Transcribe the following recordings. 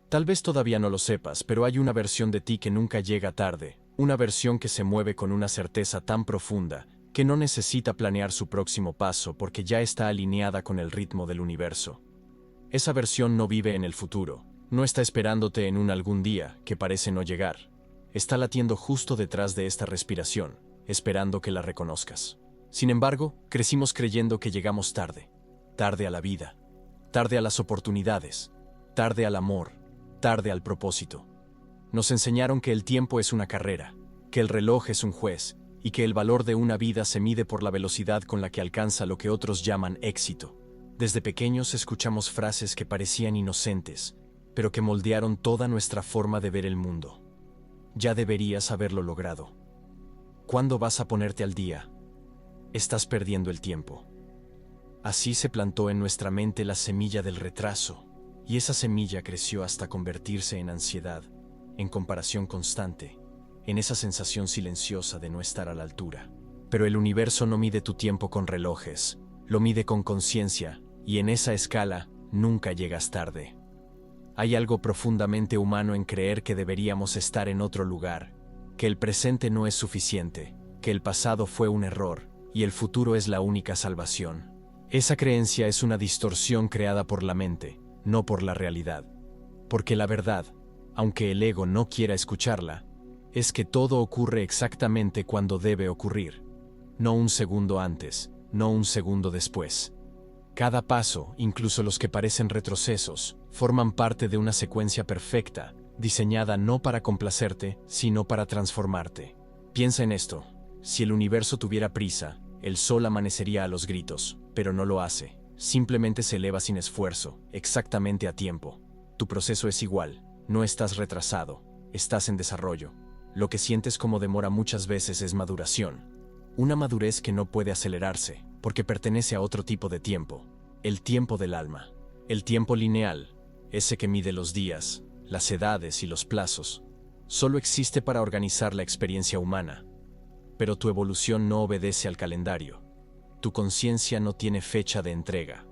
Tal vez todavía no lo sepas, pero hay una versión de ti que nunca llega tarde, una versión que se mueve con una certeza tan profunda que no necesita planear su próximo paso porque ya está alineada con el ritmo del universo. Esa versión no vive en el futuro, no está esperándote en un algún día que parece no llegar. Está latiendo justo detrás de esta respiración, esperando que la reconozcas. Sin embargo, crecimos creyendo que llegamos tarde. Tarde a la vida, tarde a las oportunidades, tarde al amor, tarde al propósito. Nos enseñaron que el tiempo es una carrera, que el reloj es un juez y que el valor de una vida se mide por la velocidad con la que alcanza lo que otros llaman éxito. Desde pequeños escuchamos frases que parecían inocentes, pero que moldearon toda nuestra forma de ver el mundo. Ya deberías haberlo logrado. ¿Cuándo vas a ponerte al día? Estás perdiendo el tiempo. Así se plantó en nuestra mente la semilla del retraso, y esa semilla creció hasta convertirse en ansiedad, en comparación constante, en esa sensación silenciosa de no estar a la altura. Pero el universo no mide tu tiempo con relojes, lo mide con conciencia, y en esa escala nunca llegas tarde. Hay algo profundamente humano en creer que deberíamos estar en otro lugar, que el presente no es suficiente, que el pasado fue un error, y el futuro es la única salvación. Esa creencia es una distorsión creada por la mente, no por la realidad. Porque la verdad, aunque el ego no quiera escucharla, es que todo ocurre exactamente cuando debe ocurrir. No un segundo antes, no un segundo después. Cada paso, incluso los que parecen retrocesos, forman parte de una secuencia perfecta, diseñada no para complacerte, sino para transformarte. Piensa en esto. Si el universo tuviera prisa, el sol amanecería a los gritos, pero no lo hace. Simplemente se eleva sin esfuerzo, exactamente a tiempo. Tu proceso es igual, no estás retrasado, estás en desarrollo. Lo que sientes como demora muchas veces es maduración. Una madurez que no puede acelerarse, porque pertenece a otro tipo de tiempo. El tiempo del alma. El tiempo lineal, ese que mide los días, las edades y los plazos, solo existe para organizar la experiencia humana. Pero tu evolución no obedece al calendario. Tu conciencia no tiene fecha de entrega.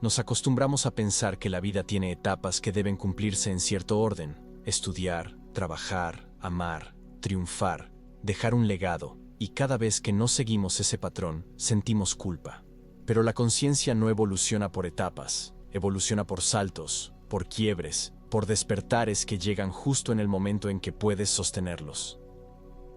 Nos acostumbramos a pensar que la vida tiene etapas que deben cumplirse en cierto orden: estudiar, trabajar, amar, triunfar, dejar un legado, y cada vez que no seguimos ese patrón, sentimos culpa. Pero la conciencia no evoluciona por etapas, evoluciona por saltos, por quiebres, por despertares que llegan justo en el momento en que puedes sostenerlos.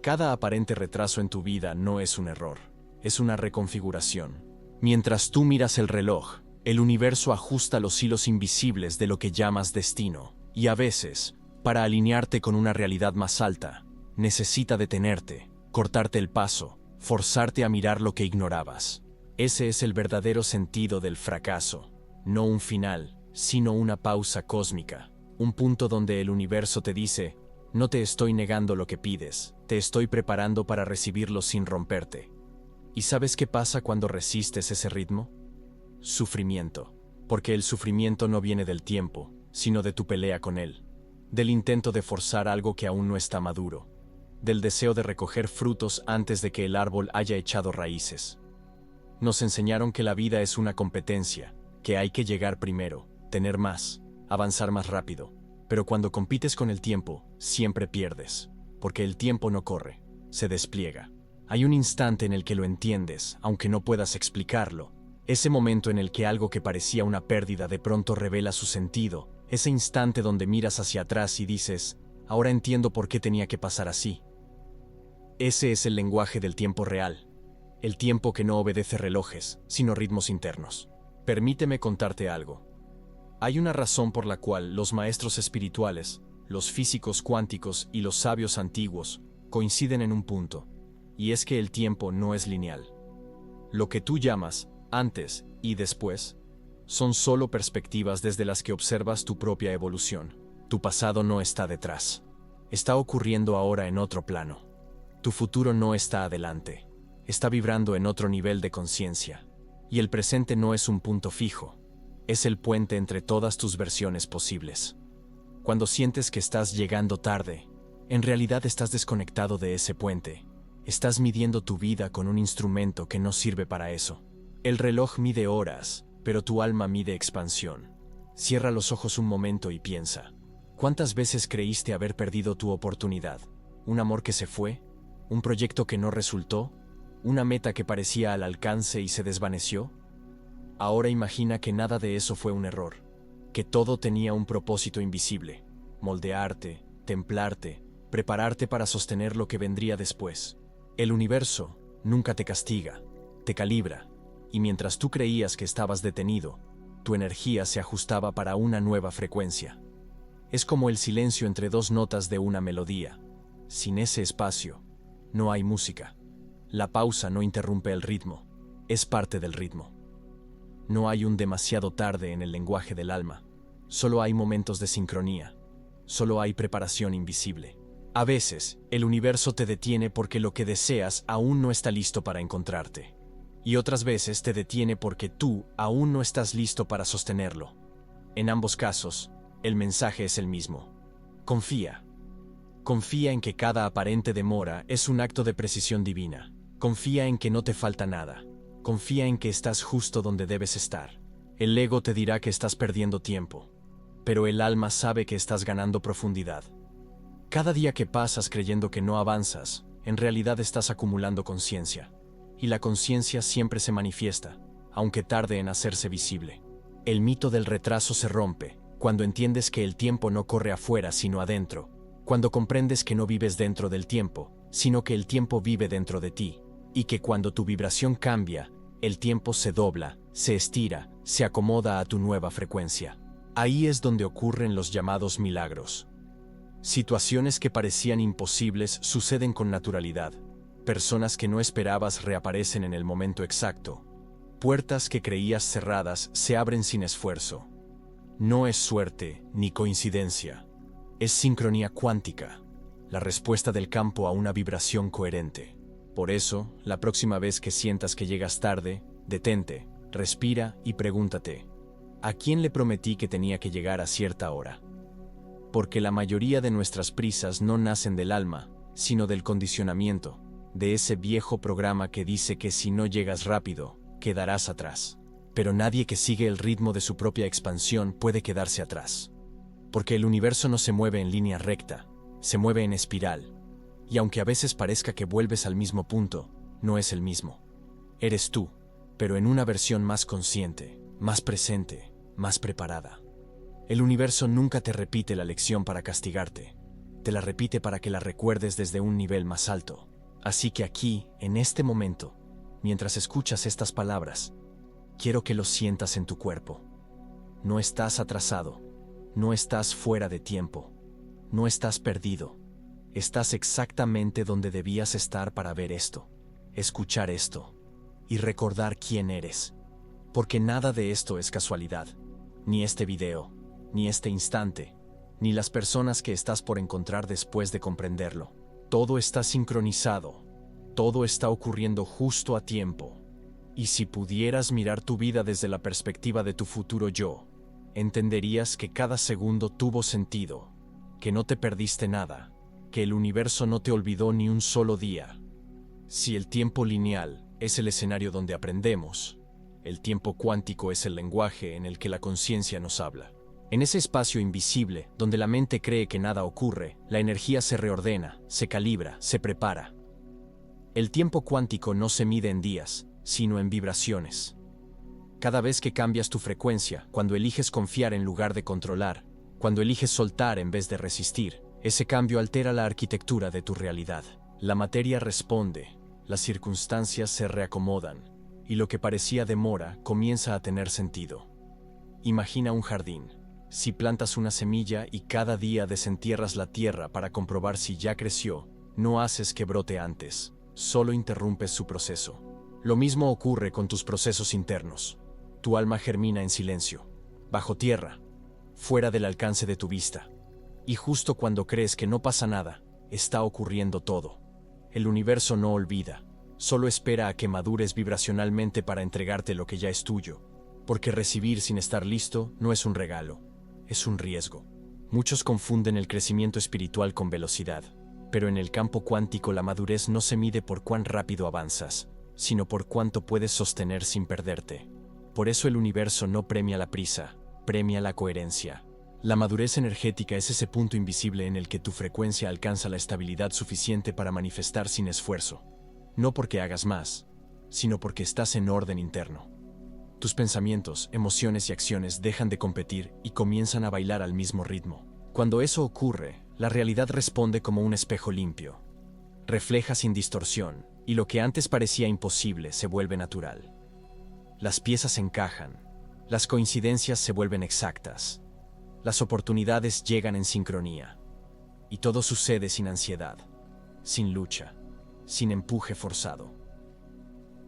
Cada aparente retraso en tu vida no es un error, es una reconfiguración. Mientras tú miras el reloj, el universo ajusta los hilos invisibles de lo que llamas destino, y a veces, para alinearte con una realidad más alta, necesita detenerte, cortarte el paso, forzarte a mirar lo que ignorabas. Ese es el verdadero sentido del fracaso, no un final, sino una pausa cósmica, un punto donde el universo te dice: no te estoy negando lo que pides, te estoy preparando para recibirlo sin romperte. ¿Y sabes qué pasa cuando resistes ese ritmo? Sufrimiento, porque el sufrimiento no viene del tiempo, sino de tu pelea con él, del intento de forzar algo que aún no está maduro, del deseo de recoger frutos antes de que el árbol haya echado raíces. Nos enseñaron que la vida es una competencia, que hay que llegar primero, tener más, avanzar más rápido. Pero cuando compites con el tiempo, siempre pierdes, porque el tiempo no corre, se despliega. Hay un instante en el que lo entiendes, aunque no puedas explicarlo. Ese momento en el que algo que parecía una pérdida de pronto revela su sentido, ese instante donde miras hacia atrás y dices: ahora entiendo por qué tenía que pasar así. Ese es el lenguaje del tiempo real, el tiempo que no obedece relojes, sino ritmos internos. Permíteme contarte algo. Hay una razón por la cual los maestros espirituales, los físicos cuánticos y los sabios antiguos coinciden en un punto, y es que el tiempo no es lineal. Lo que tú llamas antes y después son solo perspectivas desde las que observas tu propia evolución. Tu pasado no está detrás, está ocurriendo ahora en otro plano. Tu futuro no está adelante, está vibrando en otro nivel de conciencia, y el presente no es un punto fijo. Es el puente entre todas tus versiones posibles. Cuando sientes que estás llegando tarde, en realidad estás desconectado de ese puente. Estás midiendo tu vida con un instrumento que no sirve para eso. El reloj mide horas, pero tu alma mide expansión. Cierra los ojos un momento y piensa. ¿Cuántas veces creíste haber perdido tu oportunidad? ¿Un amor que se fue? ¿Un proyecto que no resultó? ¿Una meta que parecía al alcance y se desvaneció? Ahora imagina que nada de eso fue un error, que todo tenía un propósito invisible: moldearte, templarte, prepararte para sostener lo que vendría después. El universo nunca te castiga, te calibra, y mientras tú creías que estabas detenido, tu energía se ajustaba para una nueva frecuencia. Es como el silencio entre dos notas de una melodía. Sin ese espacio, no hay música. La pausa no interrumpe el ritmo, es parte del ritmo. No hay un demasiado tarde en el lenguaje del alma. Solo hay momentos de sincronía. Solo hay preparación invisible. A veces, el universo te detiene porque lo que deseas aún no está listo para encontrarte. Y otras veces te detiene porque tú aún no estás listo para sostenerlo. En ambos casos, el mensaje es el mismo. Confía. Confía en que cada aparente demora es un acto de precisión divina. Confía en que no te falta nada. Confía en que estás justo donde debes estar. El ego te dirá que estás perdiendo tiempo, pero el alma sabe que estás ganando profundidad. Cada día que pasas creyendo que no avanzas, en realidad estás acumulando conciencia. Y la conciencia siempre se manifiesta, aunque tarde en hacerse visible. El mito del retraso se rompe cuando entiendes que el tiempo no corre afuera sino adentro, cuando comprendes que no vives dentro del tiempo, sino que el tiempo vive dentro de ti, y que cuando tu vibración cambia, el tiempo se dobla, se estira, se acomoda a tu nueva frecuencia. Ahí es donde ocurren los llamados milagros. Situaciones que parecían imposibles suceden con naturalidad. Personas que no esperabas reaparecen en el momento exacto. Puertas que creías cerradas se abren sin esfuerzo. No es suerte ni coincidencia. Es sincronía cuántica, la respuesta del campo a una vibración coherente. Por eso, la próxima vez que sientas que llegas tarde, detente, respira y pregúntate: ¿a quién le prometí que tenía que llegar a cierta hora? Porque la mayoría de nuestras prisas no nacen del alma, sino del condicionamiento, de ese viejo programa que dice que si no llegas rápido, quedarás atrás. Pero nadie que sigue el ritmo de su propia expansión puede quedarse atrás. Porque el universo no se mueve en línea recta, se mueve en espiral. Y aunque a veces parezca que vuelves al mismo punto, no es el mismo. Eres tú, pero en una versión más consciente, más presente, más preparada. El universo nunca te repite la lección para castigarte. Te la repite para que la recuerdes desde un nivel más alto. Así que aquí, en este momento, mientras escuchas estas palabras, quiero que lo sientas en tu cuerpo. No estás atrasado, no estás fuera de tiempo, no estás perdido. Estás exactamente donde debías estar para ver esto, escuchar esto y recordar quién eres. Porque nada de esto es casualidad, ni este video, ni este instante, ni las personas que estás por encontrar después de comprenderlo. Todo está sincronizado, todo está ocurriendo justo a tiempo. Y si pudieras mirar tu vida desde la perspectiva de tu futuro yo, entenderías que cada segundo tuvo sentido, que no te perdiste nada, que el universo no te olvidó ni un solo día. Si el tiempo lineal es el escenario donde aprendemos, el tiempo cuántico es el lenguaje en el que la conciencia nos habla. En ese espacio invisible, donde la mente cree que nada ocurre, la energía se reordena, se calibra, se prepara. El tiempo cuántico no se mide en días, sino en vibraciones. Cada vez que cambias tu frecuencia, cuando eliges confiar en lugar de controlar, cuando eliges soltar en vez de resistir, ese cambio altera la arquitectura de tu realidad. La materia responde, las circunstancias se reacomodan, y lo que parecía demora comienza a tener sentido. Imagina un jardín. Si plantas una semilla y cada día desentierras la tierra para comprobar si ya creció, no haces que brote antes, solo interrumpes su proceso. Lo mismo ocurre con tus procesos internos. Tu alma germina en silencio, bajo tierra, fuera del alcance de tu vista. Y justo cuando crees que no pasa nada, está ocurriendo todo. El universo no olvida, solo espera a que madures vibracionalmente para entregarte lo que ya es tuyo. Porque recibir sin estar listo no es un regalo, es un riesgo. Muchos confunden el crecimiento espiritual con velocidad, pero en el campo cuántico la madurez no se mide por cuán rápido avanzas, sino por cuánto puedes sostener sin perderte. Por eso el universo no premia la prisa, premia la coherencia. La madurez energética es ese punto invisible en el que tu frecuencia alcanza la estabilidad suficiente para manifestar sin esfuerzo. No porque hagas más, sino porque estás en orden interno. Tus pensamientos, emociones y acciones dejan de competir y comienzan a bailar al mismo ritmo. Cuando eso ocurre, la realidad responde como un espejo limpio. Refleja sin distorsión, y lo que antes parecía imposible se vuelve natural. Las piezas encajan, las coincidencias se vuelven exactas, las oportunidades llegan en sincronía, y todo sucede sin ansiedad, sin lucha, sin empuje forzado.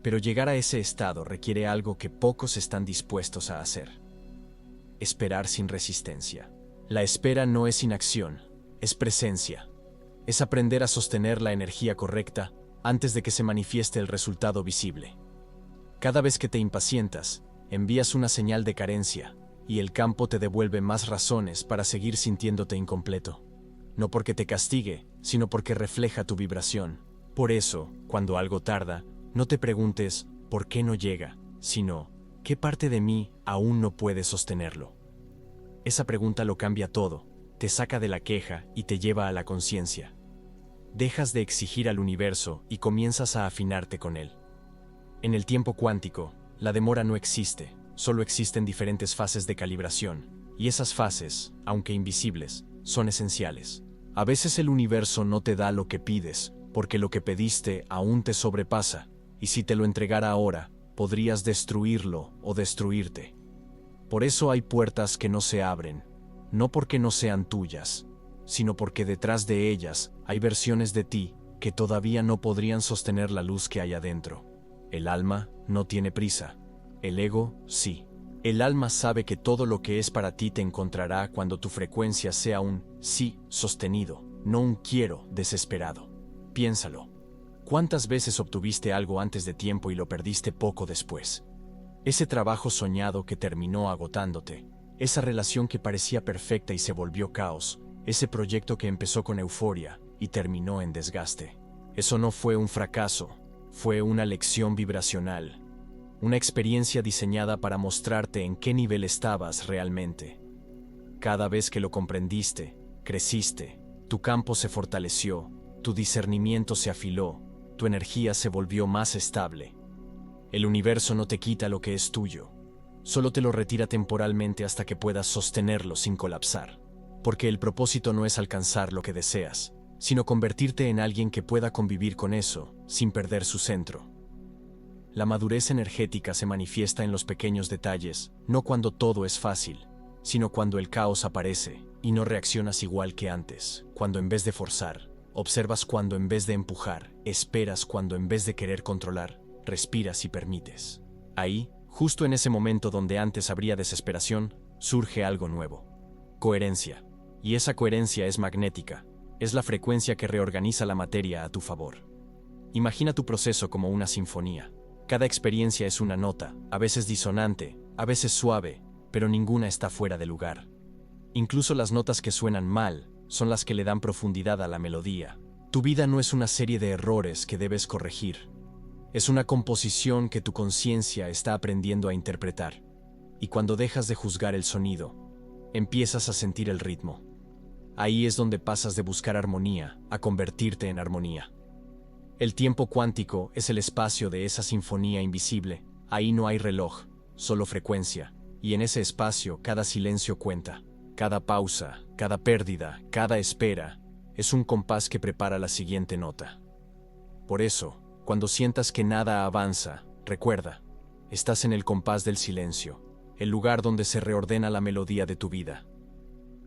Pero llegar a ese estado requiere algo que pocos están dispuestos a hacer: esperar sin resistencia. La espera no es inacción, es presencia. Es aprender a sostener la energía correcta antes de que se manifieste el resultado visible. Cada vez que te impacientas, envías una señal de carencia, y el campo te devuelve más razones para seguir sintiéndote incompleto. No porque te castigue, sino porque refleja tu vibración. Por eso, cuando algo tarda, no te preguntes ¿por qué no llega?, sino ¿qué parte de mí aún no puede sostenerlo? Esa pregunta lo cambia todo, te saca de la queja y te lleva a la conciencia. Dejas de exigir al universo y comienzas a afinarte con él. En el tiempo cuántico, la demora no existe, solo existen diferentes fases de calibración, y esas fases, aunque invisibles, son esenciales. A veces el universo no te da lo que pides, porque lo que pediste aún te sobrepasa, y si te lo entregara ahora, podrías destruirlo o destruirte. Por eso hay puertas que no se abren, no porque no sean tuyas, sino porque detrás de ellas hay versiones de ti que todavía no podrían sostener la luz que hay adentro. El alma no tiene prisa, el ego sí. El alma sabe que todo lo que es para ti te encontrará cuando tu frecuencia sea un sí sostenido, no un quiero desesperado. Piénsalo. ¿Cuántas veces obtuviste algo antes de tiempo y lo perdiste poco después? Ese trabajo soñado que terminó agotándote, esa relación que parecía perfecta y se volvió caos, ese proyecto que empezó con euforia y terminó en desgaste. Eso no fue un fracaso, fue una lección vibracional, una experiencia diseñada para mostrarte en qué nivel estabas realmente. Cada vez que lo comprendiste, creciste, tu campo se fortaleció, tu discernimiento se afiló, tu energía se volvió más estable. El universo no te quita lo que es tuyo, solo te lo retira temporalmente hasta que puedas sostenerlo sin colapsar. Porque el propósito no es alcanzar lo que deseas, sino convertirte en alguien que pueda convivir con eso, sin perder su centro. La madurez energética se manifiesta en los pequeños detalles, no cuando todo es fácil, sino cuando el caos aparece y no reaccionas igual que antes, cuando en vez de forzar, observas cuando en vez de empujar, esperas cuando en vez de querer controlar, respiras y permites. Ahí, justo en ese momento donde antes habría desesperación, surge algo nuevo: coherencia. Y esa coherencia es magnética, es la frecuencia que reorganiza la materia a tu favor. Imagina tu proceso como una sinfonía. Cada experiencia es una nota, a veces disonante, a veces suave, pero ninguna está fuera de lugar. Incluso las notas que suenan mal son las que le dan profundidad a la melodía. Tu vida no es una serie de errores que debes corregir. Es una composición que tu conciencia está aprendiendo a interpretar. Y cuando dejas de juzgar el sonido, empiezas a sentir el ritmo. Ahí es donde pasas de buscar armonía a convertirte en armonía. El tiempo cuántico es el espacio de esa sinfonía invisible. Ahí no hay reloj, solo frecuencia. Y en ese espacio cada silencio cuenta. Cada pausa, cada pérdida, cada espera, es un compás que prepara la siguiente nota. Por eso, cuando sientas que nada avanza, recuerda, estás en el compás del silencio, el lugar donde se reordena la melodía de tu vida.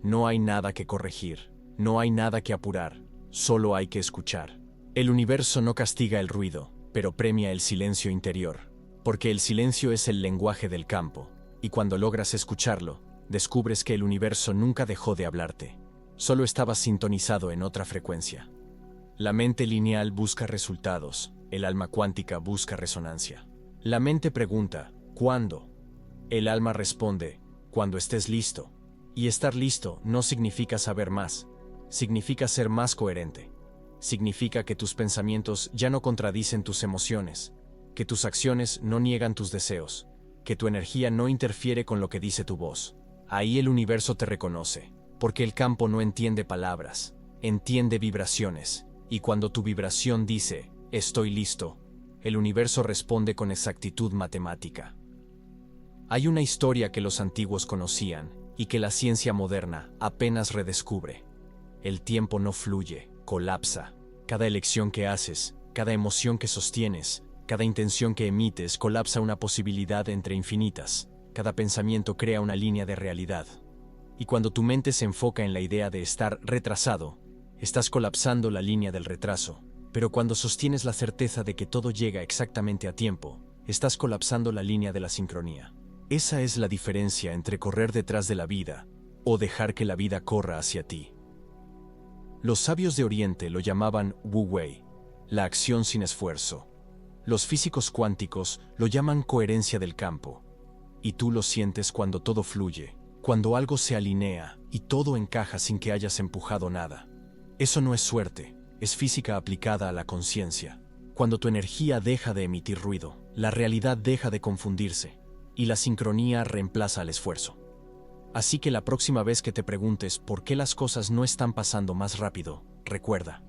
No hay nada que corregir, no hay nada que apurar, solo hay que escuchar. El universo no castiga el ruido, pero premia el silencio interior, porque el silencio es el lenguaje del campo, y cuando logras escucharlo, descubres que el universo nunca dejó de hablarte, solo estabas sintonizado en otra frecuencia. La mente lineal busca resultados, el alma cuántica busca resonancia. La mente pregunta, ¿cuándo? El alma responde, cuando estés listo. Y estar listo no significa saber más, significa ser más coherente. Significa que tus pensamientos ya no contradicen tus emociones, que tus acciones no niegan tus deseos, que tu energía no interfiere con lo que dice tu voz. Ahí el universo te reconoce, porque el campo no entiende palabras, entiende vibraciones, y cuando tu vibración dice, estoy listo, el universo responde con exactitud matemática. Hay una historia que los antiguos conocían y que la ciencia moderna apenas redescubre. El tiempo no fluye, colapsa. Cada elección que haces, cada emoción que sostienes, cada intención que emites colapsa una posibilidad entre infinitas. Cada pensamiento crea una línea de realidad. Y cuando tu mente se enfoca en la idea de estar retrasado, estás colapsando la línea del retraso. Pero cuando sostienes la certeza de que todo llega exactamente a tiempo, estás colapsando la línea de la sincronía. Esa es la diferencia entre correr detrás de la vida o dejar que la vida corra hacia ti. Los sabios de Oriente lo llamaban Wu Wei, la acción sin esfuerzo. Los físicos cuánticos lo llaman coherencia del campo. Y tú lo sientes cuando todo fluye, cuando algo se alinea y todo encaja sin que hayas empujado nada. Eso no es suerte, es física aplicada a la conciencia. Cuando tu energía deja de emitir ruido, la realidad deja de confundirse y la sincronía reemplaza al esfuerzo. Así que la próxima vez que te preguntes por qué las cosas no están pasando más rápido, recuerda,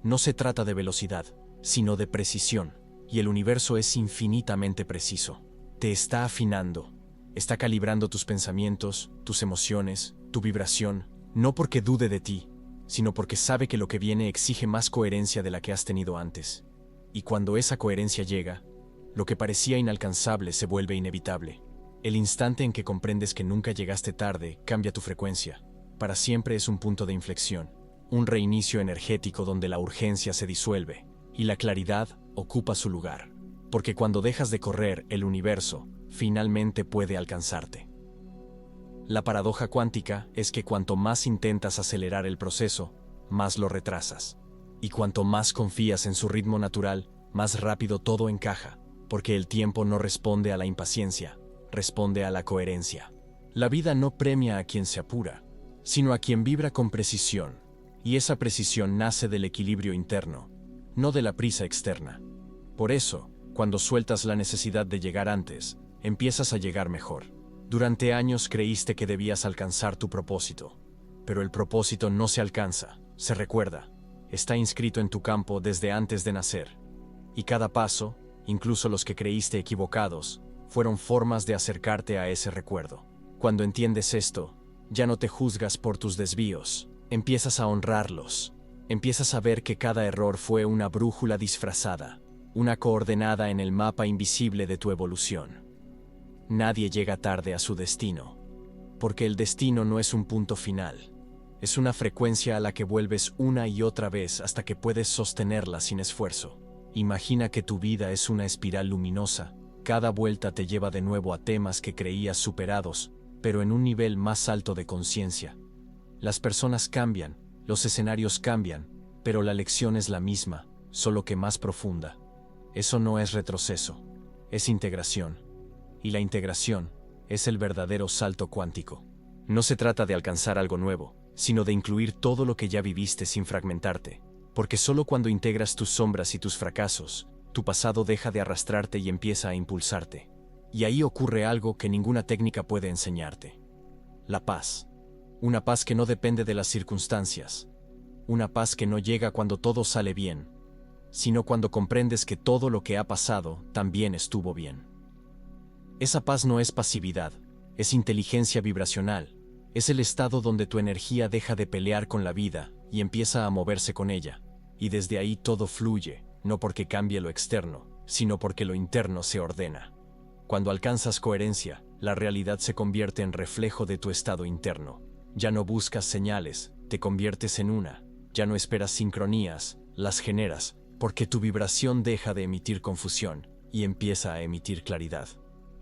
no se trata de velocidad, sino de precisión, y el universo es infinitamente preciso. Te está afinando, está calibrando tus pensamientos, tus emociones, tu vibración, no porque dude de ti, sino porque sabe que lo que viene exige más coherencia de la que has tenido antes. Y cuando esa coherencia llega, lo que parecía inalcanzable se vuelve inevitable. El instante en que comprendes que nunca llegaste tarde cambia tu frecuencia. Para siempre es un punto de inflexión, un reinicio energético donde la urgencia se disuelve y la claridad ocupa su lugar. Porque cuando dejas de correr, el universo finalmente puede alcanzarte. La paradoja cuántica es que cuanto más intentas acelerar el proceso, más lo retrasas. Y cuanto más confías en su ritmo natural, más rápido todo encaja, porque el tiempo no responde a la impaciencia, responde a la coherencia. La vida no premia a quien se apura, sino a quien vibra con precisión, y esa precisión nace del equilibrio interno, no de la prisa externa. Por eso, cuando sueltas la necesidad de llegar antes, empiezas a llegar mejor. Durante años creíste que debías alcanzar tu propósito, pero el propósito no se alcanza, se recuerda. Está inscrito en tu campo desde antes de nacer. Y cada paso, incluso los que creíste equivocados, fueron formas de acercarte a ese recuerdo. Cuando entiendes esto, ya no te juzgas por tus desvíos, empiezas a honrarlos. Empiezas a ver que cada error fue una brújula disfrazada, una coordenada en el mapa invisible de tu evolución. Nadie llega tarde a su destino, porque el destino no es un punto final. Es una frecuencia a la que vuelves una y otra vez hasta que puedes sostenerla sin esfuerzo. Imagina que tu vida es una espiral luminosa. Cada vuelta te lleva de nuevo a temas que creías superados, pero en un nivel más alto de conciencia. Las personas cambian, los escenarios cambian, pero la lección es la misma, solo que más profunda. Eso no es retroceso, es integración. Y la integración es el verdadero salto cuántico. No se trata de alcanzar algo nuevo, sino de incluir todo lo que ya viviste sin fragmentarte, porque solo cuando integras tus sombras y tus fracasos, tu pasado deja de arrastrarte y empieza a impulsarte. Y ahí ocurre algo que ninguna técnica puede enseñarte. La paz. Una paz que no depende de las circunstancias. Una paz que no llega cuando todo sale bien, sino cuando comprendes que todo lo que ha pasado también estuvo bien. Esa paz no es pasividad, es inteligencia vibracional. Es el estado donde tu energía deja de pelear con la vida y empieza a moverse con ella. Y desde ahí todo fluye, no porque cambie lo externo, sino porque lo interno se ordena. Cuando alcanzas coherencia, la realidad se convierte en reflejo de tu estado interno. Ya no buscas señales, te conviertes en una. Ya no esperas sincronías, las generas, porque tu vibración deja de emitir confusión y empieza a emitir claridad.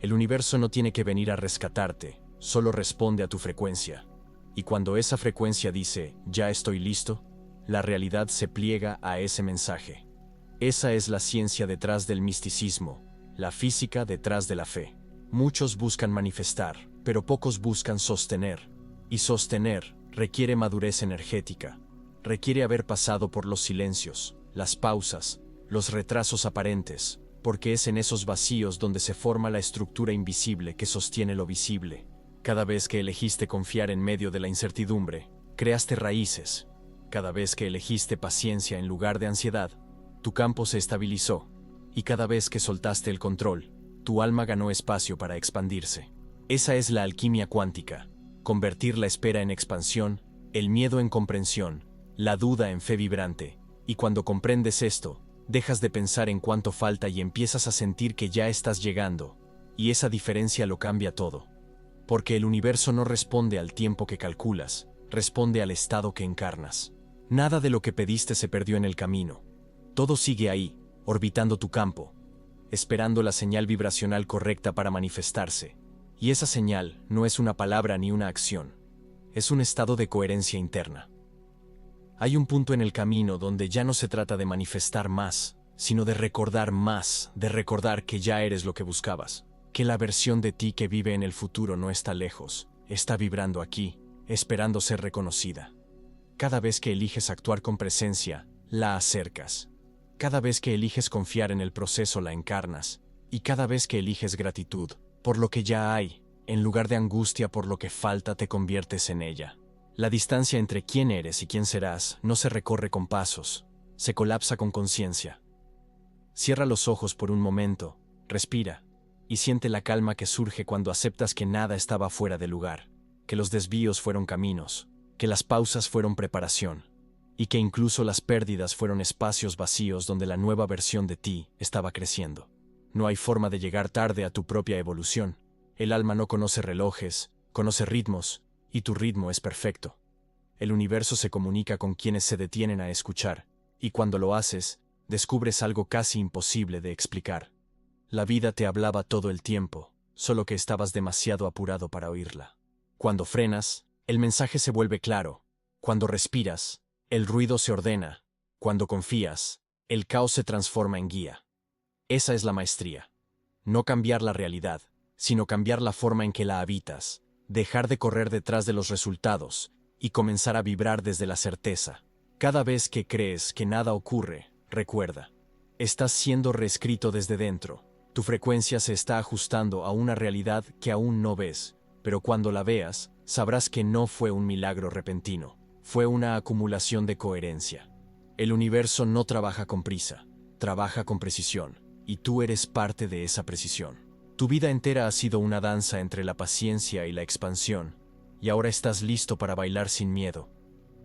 El universo no tiene que venir a rescatarte, solo responde a tu frecuencia. Y cuando esa frecuencia dice, ya estoy listo, la realidad se pliega a ese mensaje. Esa es la ciencia detrás del misticismo, la física detrás de la fe. Muchos buscan manifestar, pero pocos buscan sostener. Y sostener requiere madurez energética. Requiere haber pasado por los silencios, las pausas, los retrasos aparentes, porque es en esos vacíos donde se forma la estructura invisible que sostiene lo visible. Cada vez que elegiste confiar en medio de la incertidumbre, creaste raíces. Cada vez que elegiste paciencia en lugar de ansiedad, tu campo se estabilizó. Y cada vez que soltaste el control, tu alma ganó espacio para expandirse. Esa es la alquimia cuántica: convertir la espera en expansión, el miedo en comprensión, la duda en fe vibrante. Y cuando comprendes esto, dejas de pensar en cuánto falta y empiezas a sentir que ya estás llegando. Y esa diferencia lo cambia todo. Porque el universo no responde al tiempo que calculas, responde al estado que encarnas. Nada de lo que pediste se perdió en el camino. Todo sigue ahí, orbitando tu campo, esperando la señal vibracional correcta para manifestarse. Y esa señal no es una palabra ni una acción. Es un estado de coherencia interna. Hay un punto en el camino donde ya no se trata de manifestar más, sino de recordar más, de recordar que ya eres lo que buscabas, que la versión de ti que vive en el futuro no está lejos, está vibrando aquí, esperando ser reconocida. Cada vez que eliges actuar con presencia, la acercas. Cada vez que eliges confiar en el proceso, la encarnas. Y cada vez que eliges gratitud por lo que ya hay, en lugar de angustia por lo que falta, te conviertes en ella. La distancia entre quién eres y quién serás no se recorre con pasos, se colapsa con conciencia. Cierra los ojos por un momento, respira, y siente la calma que surge cuando aceptas que nada estaba fuera de lugar, que los desvíos fueron caminos, que las pausas fueron preparación, y que incluso las pérdidas fueron espacios vacíos donde la nueva versión de ti estaba creciendo. No hay forma de llegar tarde a tu propia evolución. El alma no conoce relojes, conoce ritmos, y tu ritmo es perfecto. El universo se comunica con quienes se detienen a escuchar, y cuando lo haces, descubres algo casi imposible de explicar. La vida te hablaba todo el tiempo, solo que estabas demasiado apurado para oírla. Cuando frenas, el mensaje se vuelve claro. Cuando respiras, el ruido se ordena. Cuando confías, el caos se transforma en guía. Esa es la maestría. No cambiar la realidad, sino cambiar la forma en que la habitas, dejar de correr detrás de los resultados y comenzar a vibrar desde la certeza. Cada vez que crees que nada ocurre, recuerda, estás siendo reescrito desde dentro. Tu frecuencia se está ajustando a una realidad que aún no ves, pero cuando la veas, sabrás que no fue un milagro repentino, fue una acumulación de coherencia. El universo no trabaja con prisa, trabaja con precisión, y tú eres parte de esa precisión. Tu vida entera ha sido una danza entre la paciencia y la expansión, y ahora estás listo para bailar sin miedo.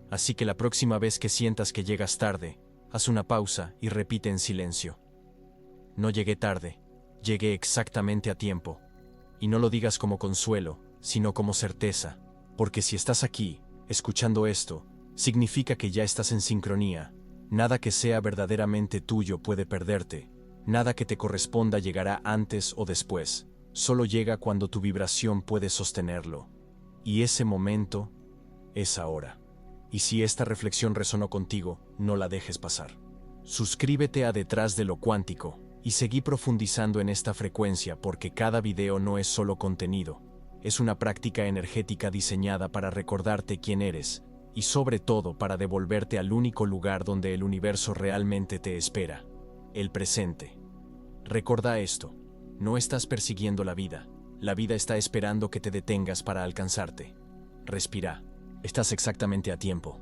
Así que la próxima vez que sientas que llegas tarde, haz una pausa y repite en silencio: no llegué tarde, llegué exactamente a tiempo. Y no lo digas como consuelo, sino como certeza, porque si estás aquí, escuchando esto, significa que ya estás en sincronía. Nada que sea verdaderamente tuyo puede perderte. Nada que te corresponda llegará antes o después. Solo llega cuando tu vibración puede sostenerlo. Y ese momento es ahora. Y si esta reflexión resonó contigo, no la dejes pasar. Suscríbete a Detrás de lo Cuántico y seguí profundizando en esta frecuencia, porque cada video no es solo contenido. Es una práctica energética diseñada para recordarte quién eres y sobre todo para devolverte al único lugar donde el universo realmente te espera: el presente. Recuerda esto: no estás persiguiendo la vida está esperando que te detengas para alcanzarte. Respira, estás exactamente a tiempo.